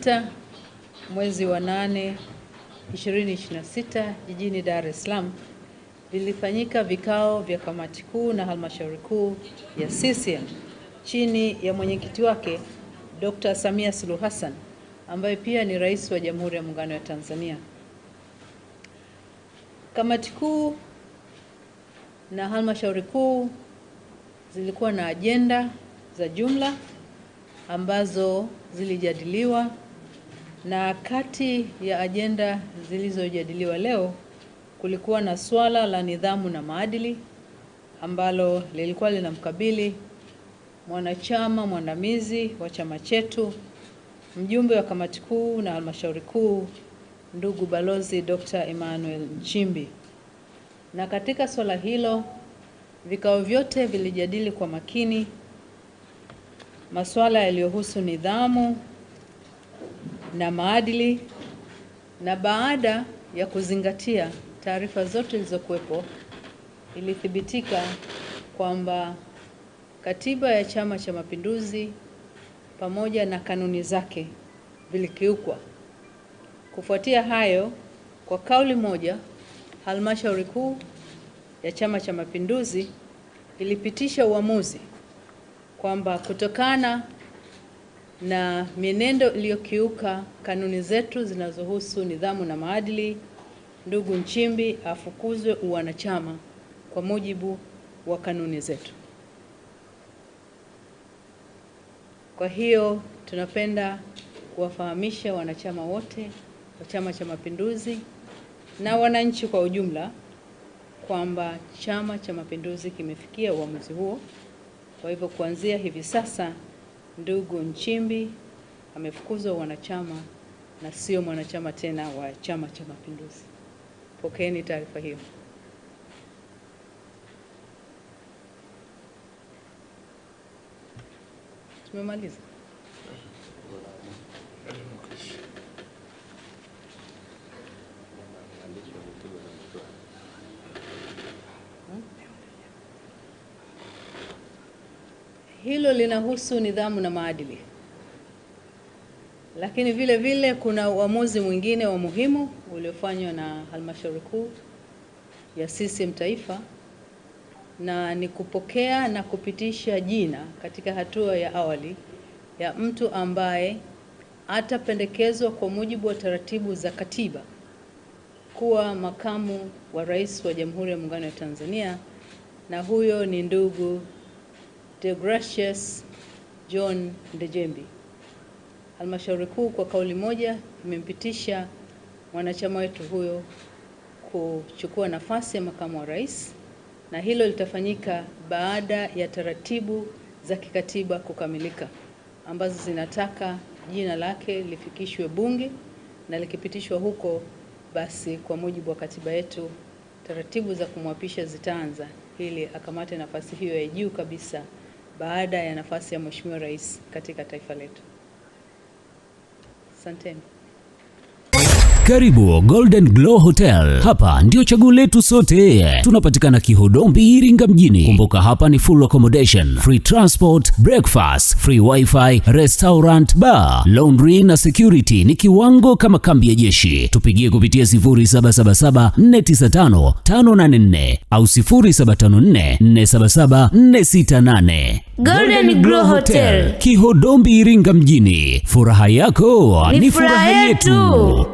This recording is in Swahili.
6 mwezi wa 8 2026 jijini Dar es Salaam vilifanyika vikao vya kamati kuu na halmashauri kuu ya CCM chini ya mwenyekiti wake Dr. Samia Suluhu Hassan ambaye pia ni Rais wa Jamhuri ya Muungano wa Tanzania. Kamati kuu na halmashauri kuu zilikuwa na ajenda za jumla ambazo zilijadiliwa, na kati ya ajenda zilizojadiliwa leo kulikuwa na swala la nidhamu na maadili ambalo lilikuwa linamkabili mwanachama mwandamizi wa chama chetu, mjumbe wa kamati kuu na halmashauri kuu, ndugu Balozi Dr. Emmanuel Nchimbi. Na katika swala hilo vikao vyote vilijadili kwa makini masuala yaliyohusu nidhamu na maadili, na baada ya kuzingatia taarifa zote zilizokuwepo, ilithibitika kwamba katiba ya Chama cha Mapinduzi pamoja na kanuni zake vilikiukwa. Kufuatia hayo, kwa kauli moja, halmashauri kuu ya Chama cha Mapinduzi ilipitisha uamuzi kwamba kutokana na mienendo iliyokiuka kanuni zetu zinazohusu nidhamu na maadili, ndugu Nchimbi afukuzwe uwanachama kwa mujibu wa kanuni zetu. Kwa hiyo tunapenda kuwafahamisha wanachama wote wa Chama cha Mapinduzi na wananchi kwa ujumla kwamba Chama cha Mapinduzi kimefikia uamuzi huo. Kwa hivyo kuanzia hivi sasa ndugu Nchimbi amefukuzwa wanachama na sio mwanachama tena wa Chama cha Mapinduzi. Pokeeni taarifa hiyo. Tumemaliza. Hilo linahusu nidhamu na maadili. Lakini vile vile kuna uamuzi mwingine wa muhimu uliofanywa na halmashauri kuu ya CCM Taifa, na ni kupokea na kupitisha jina katika hatua ya awali ya mtu ambaye atapendekezwa kwa mujibu wa taratibu za katiba kuwa makamu wa rais wa Jamhuri ya Muungano wa Tanzania, na huyo ni ndugu Deogratius John Ndejembi. Halmashauri kuu kwa kauli moja imempitisha mwanachama wetu huyo kuchukua nafasi ya makamu wa rais, na hilo litafanyika baada ya taratibu za kikatiba kukamilika ambazo zinataka jina lake lifikishwe Bunge, na likipitishwa huko basi kwa mujibu wa katiba yetu taratibu za kumwapisha zitaanza ili akamate nafasi hiyo ya juu kabisa baada ya nafasi ya Mheshimiwa Rais katika taifa letu. Asanteni. Karibu Golden Glow Hotel. Hapa ndio chaguo letu sote. Tunapatikana Kihodombi, Iringa mjini. Kumbuka hapa ni full accommodation, free transport, breakfast, free wifi, restaurant, bar, laundry na security ni kiwango kama kambi ya jeshi. Tupigie kupitia 0777495584 au 0754477468. Golden Glow Hotel, Kihodombi, Iringa mjini. Furaha yako ni furaha yetu.